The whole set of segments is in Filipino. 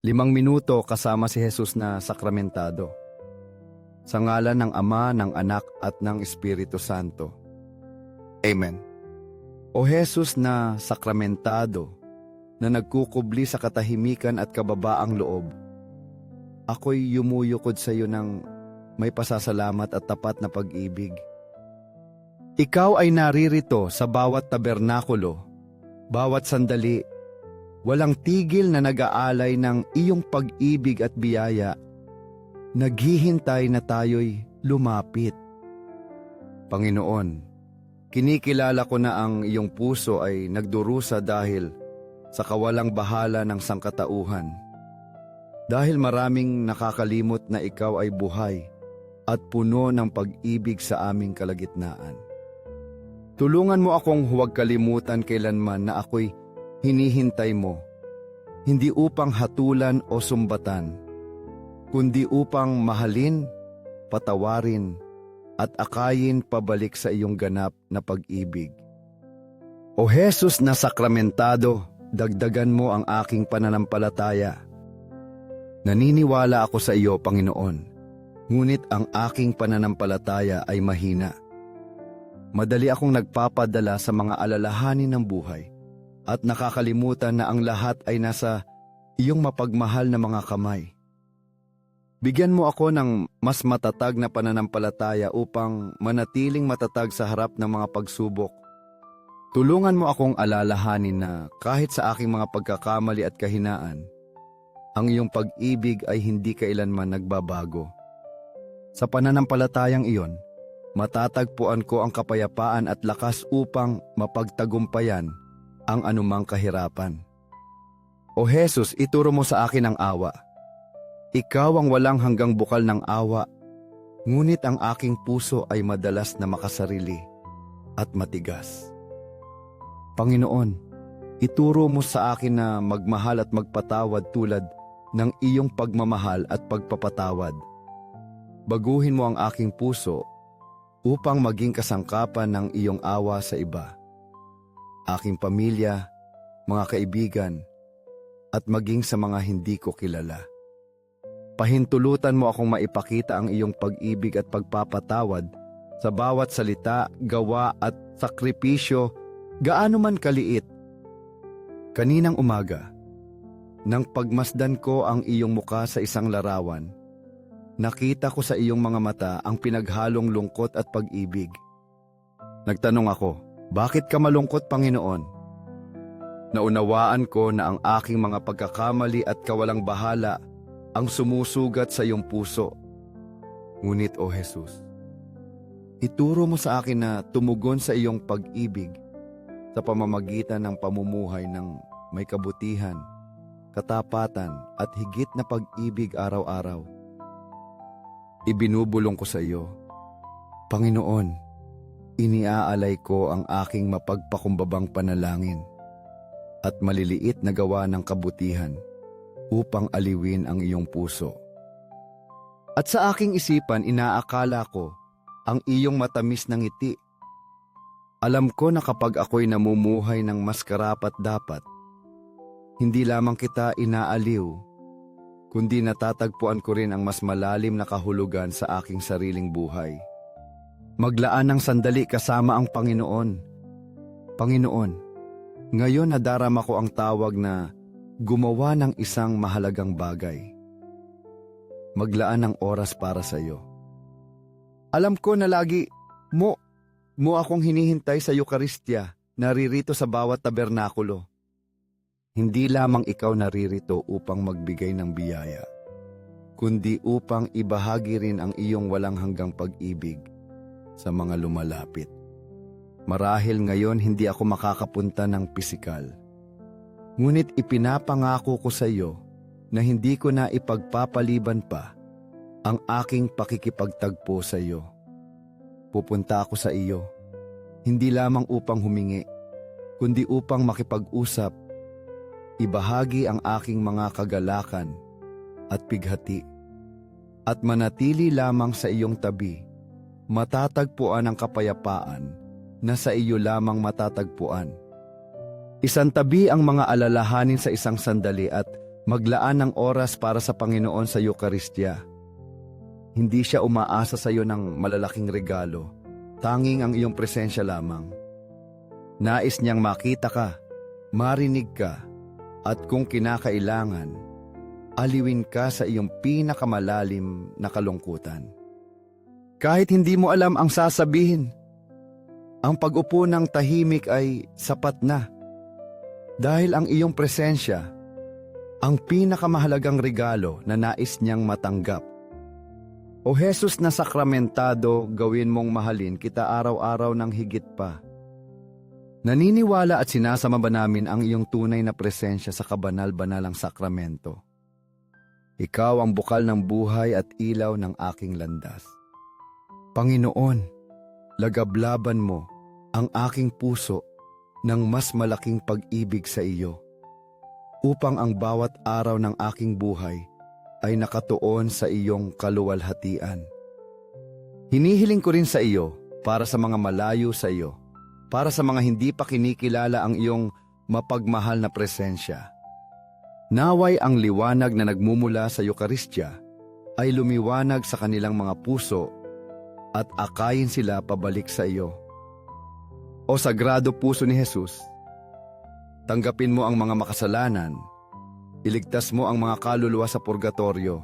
5 minuto kasama si Jesus na sakramentado. Sa ngalan ng Ama, ng Anak at ng Espiritu Santo. Amen. O Jesus na sakramentado, na nagkukubli sa katahimikan at kababaang loob, ako'y yumuyukod sa iyo ng may pasasalamat at tapat na pag-ibig. Ikaw ay naririto sa bawat tabernakulo, bawat sandali, walang tigil na nag-aalay ng iyong pag-ibig at biyaya. Naghihintay na tayo'y lumapit. Panginoon, kinikilala ko na ang iyong puso ay nagdurusa dahil sa kawalang bahala ng sangkatauhan. Dahil maraming nakakalimot na ikaw ay buhay at puno ng pag-ibig sa aming kalagitnaan. Tulungan mo akong huwag kalimutan kailanman na ako'y hinihintay mo, hindi upang hatulan o sumbatan, kundi upang mahalin, patawarin, at akayin pabalik sa iyong ganap na pag-ibig. O Jesus na sakramentado, dagdagan mo ang aking pananampalataya. Naniniwala ako sa iyo, Panginoon, ngunit ang aking pananampalataya ay mahina. Madali akong nagpapadala sa mga alalahanin ng buhay, at nakakalimutan na ang lahat ay nasa iyong mapagmahal na mga kamay. Bigyan mo ako ng mas matatag na pananampalataya upang manatiling matatag sa harap ng mga pagsubok. Tulungan mo akong alalahanin na kahit sa aking mga pagkakamali at kahinaan, ang iyong pag-ibig ay hindi kailanman nagbabago. Sa pananampalatayang iyon, matatagpuan ko ang kapayapaan at lakas upang mapagtagumpayan ang anumang kahirapan. O Jesus, ituro mo sa akin ang awa. Ikaw ang walang hanggang bukal ng awa, ngunit ang aking puso ay madalas na makasarili at matigas. Panginoon, ituro mo sa akin na magmahal at magpatawad tulad ng iyong pagmamahal at pagpapatawad. Baguhin mo ang aking puso upang maging kasangkapan ng iyong awa sa iba, aking pamilya, mga kaibigan, at maging sa mga hindi ko kilala. Pahintulutan mo akong maipakita ang iyong pag-ibig at pagpapatawad sa bawat salita, gawa at sakripisyo, gaano man kaliit. Kaninang umaga, nang pagmasdan ko ang iyong muka sa isang larawan, nakita ko sa iyong mga mata ang pinaghalong lungkot at pag-ibig. Nagtanong ako, bakit ka malungkot, Panginoon? Naunawaan ko na ang aking mga pagkakamali at kawalang bahala ang sumusugat sa iyong puso. Ngunit, O Jesus, ituro mo sa akin na tumugon sa iyong pag-ibig sa pamamagitan ng pamumuhay ng may kabutihan, katapatan at higit na pag-ibig araw-araw. Ibinubulong ko sa iyo, Panginoon, iniaalay ko ang aking mapagpakumbabang panalangin at maliliit na gawa ng kabutihan upang aliwin ang iyong puso. At sa aking isipan, inaakala ko ang iyong matamis na ngiti. Alam ko na kapag ako'y namumuhay ng mas karapat-dapat, hindi lamang kita inaaliw, kundi natatagpuan ko rin ang mas malalim na kahulugan sa aking sariling buhay. Maglaan ng sandali kasama ang Panginoon. Panginoon, ngayon nadarama ko ang tawag na gumawa ng isang mahalagang bagay. Maglaan ng oras para sa iyo. Alam ko na lagi mo akong hinihintay sa Eukaristya, naririto sa bawat tabernakulo. Hindi lamang ikaw naririto upang magbigay ng biyaya, kundi upang ibahagi rin ang iyong walang hanggang pag-ibig sa mga lumalapit. Marahil ngayon hindi ako makakapunta ng pisikal, ngunit ipinapangako ko sa iyo na hindi ko na ipagpapaliban pa ang aking pakikipagtagpo sa iyo. Pupunta ako sa iyo, hindi lamang upang humingi, kundi upang makipag-usap, ibahagi ang aking mga kagalakan at pighati, at manatili lamang sa iyong tabi. Matatagpuan ang kapayapaan na sa iyo lamang matatagpuan. Isantabi ang mga alalahanin sa isang sandali at Maglaan ng oras para sa Panginoon sa Eukaristya. Hindi siya umaasa sa iyo ng malalaking regalo, tanging ang iyong presensya lamang. Nais niyang makita ka, marinig ka, at kung kinakailangan, aliwin ka sa iyong pinakamalalim na kalungkutan. Kahit hindi mo alam ang sasabihin, ang pag-upo ng tahimik ay sapat na. Dahil ang iyong presensya, ang pinakamahalagang regalo na nais niyang matanggap. O Jesus na sakramentado, gawin mong mahalin kita araw-araw ng higit pa. Naniniwala at sinasama ba namin ang iyong tunay na presensya sa kabanal-banalang sakramento? Ikaw ang bukal ng buhay at ilaw ng aking landas. Panginoon, lagablaban mo ang aking puso ng mas malaking pag-ibig sa iyo, upang ang bawat araw ng aking buhay ay nakatuon sa iyong kaluwalhatian. Hinihiling ko rin sa iyo para sa mga malayo sa iyo, para sa mga hindi pa kinikilala ang iyong mapagmahal na presensya. Naway ang liwanag na nagmumula sa Eukaristya ay lumiwanag sa kanilang mga puso at akayin sila pabalik sa iyo. O Sagrado Puso ni Jesus, tanggapin mo ang mga makasalanan, iligtas mo ang mga kaluluwa sa purgatorio,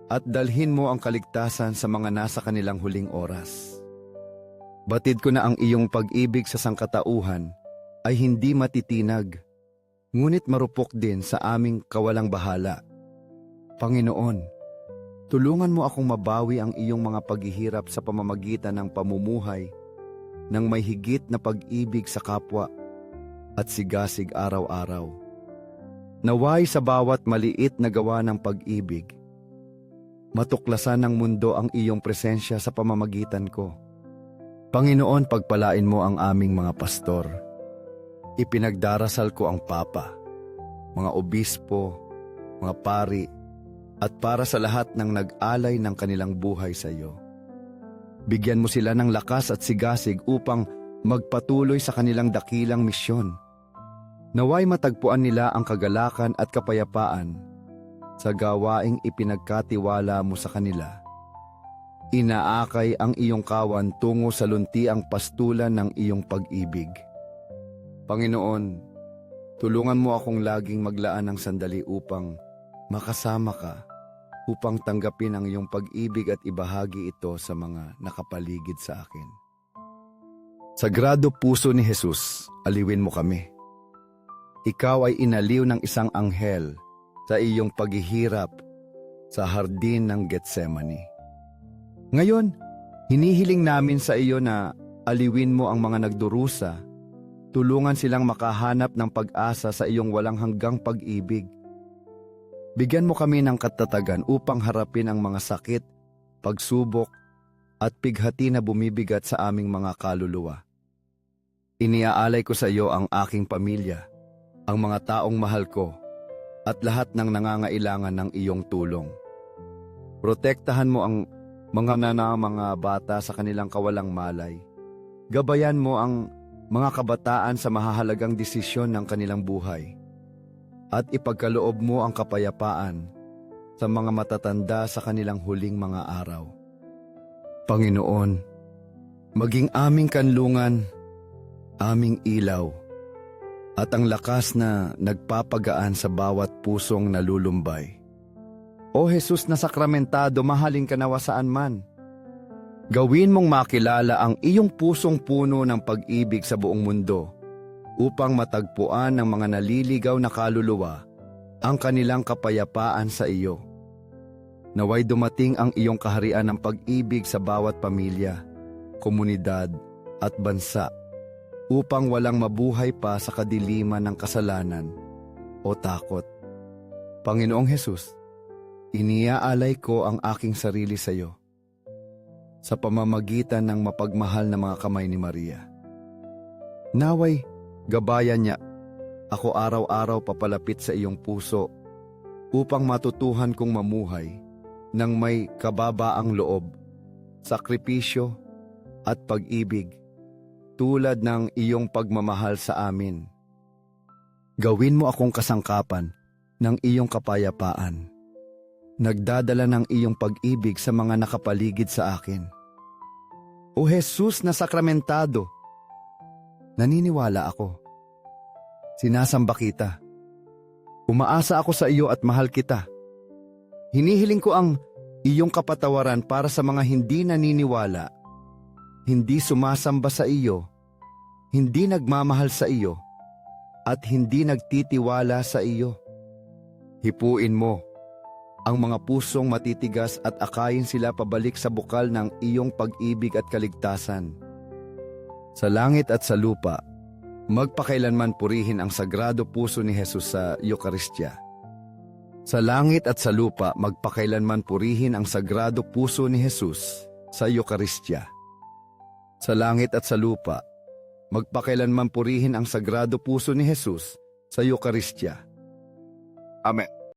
at dalhin mo ang kaligtasan sa mga nasa kanilang huling oras. Batid ko na ang iyong pag-ibig sa sangkatauhan ay hindi matitinag, ngunit marupok din sa aming kawalang bahala. Panginoon, tulungan mo akong mabawi ang iyong mga paghihirap sa pamamagitan ng pamumuhay ng may higit na pag-ibig sa kapwa at sigasig araw-araw. Naway sa bawat maliit na gawa ng pag-ibig, matuklasan ng mundo ang iyong presensya sa pamamagitan ko. Panginoon, pagpalain mo ang aming mga pastor. Ipinagdarasal ko ang Papa, mga obispo, mga pari, at para sa lahat ng nag-alay ng kanilang buhay sa iyo. Bigyan mo sila ng lakas at sigasig upang magpatuloy sa kanilang dakilang misyon. Naway matagpuan nila ang kagalakan at kapayapaan sa gawaing ipinagkatiwala mo sa kanila. Inaakay ang iyong kawan tungo sa luntiang pastulan ng iyong pag-ibig. Panginoon, tulungan mo akong laging maglaan ng sandali upang makasama ka, upang tanggapin ang iyong pag-ibig at ibahagi ito sa mga nakapaligid sa akin. Sagrado Puso ni Jesus, aliwin mo kami. Ikaw ay inaliw ng isang anghel sa iyong paghihirap sa hardin ng Getsemani. Ngayon, hinihiling namin sa iyo na aliwin mo ang mga nagdurusa, tulungan silang makahanap ng pag-asa sa iyong walang hanggang pag-ibig. Bigyan mo kami ng katatagan upang harapin ang mga sakit, pagsubok, at pighati na bumibigat sa aming mga kaluluwa. Iniaalay ko sa iyo ang aking pamilya, ang mga taong mahal ko, at lahat ng nangangailangan ng iyong tulong. Protektahan mo ang mga bata sa kanilang kawalang malay. Gabayan mo ang mga kabataan sa mahahalagang desisyon ng kanilang buhay. At ipagkaloob mo ang kapayapaan sa mga matatanda sa kanilang huling mga araw. Panginoon, maging aming kanlungan, aming ilaw, at ang lakas na nagpapagaan sa bawat pusong nalulumbay. O Jesus na sakramentado, mahalin ka nawa saan man. Gawin mong makilala ang iyong pusong puno ng pag-ibig sa buong mundo upang matagpuan ng mga naliligaw na kaluluwa ang kanilang kapayapaan sa iyo. Naway dumating ang iyong kaharian ng pag-ibig sa bawat pamilya, komunidad at bansa upang walang mabuhay pa sa kadiliman ng kasalanan o takot. Panginoong Jesus, iniaalay ko ang aking sarili sa iyo sa pamamagitan ng mapagmahal na mga kamay ni Maria. Naway, gabayan niya ako araw-araw papalapit sa iyong puso upang matutuhan kong mamuhay ng may kababaang loob, sakripisyo at pag-ibig tulad ng iyong pagmamahal sa amin. Gawin mo akong kasangkapan ng iyong kapayapaan. Nagdadala ng iyong pag-ibig sa mga nakapaligid sa akin. O Jesus na sakramentado, naniniwala ako. Sinasamba kita. Umaasa ako sa iyo at mahal kita. Hinihiling ko ang iyong kapatawaran para sa mga hindi naniniwala, hindi sumasamba sa iyo, hindi nagmamahal sa iyo, at hindi nagtitiwala sa iyo. Hipuin mo ang mga pusong matitigas at akayin sila pabalik sa bukal ng iyong pag-ibig at kaligtasan. Sa langit at sa lupa, magpakailanman purihin ang sagrado puso ni Jesus sa Eukaristya. Sa langit at sa lupa, magpakailanman purihin ang sagrado puso ni Jesus sa Eukaristya. Sa langit at sa lupa, magpakailanman purihin ang sagrado puso ni Jesus sa Eukaristya. Amen.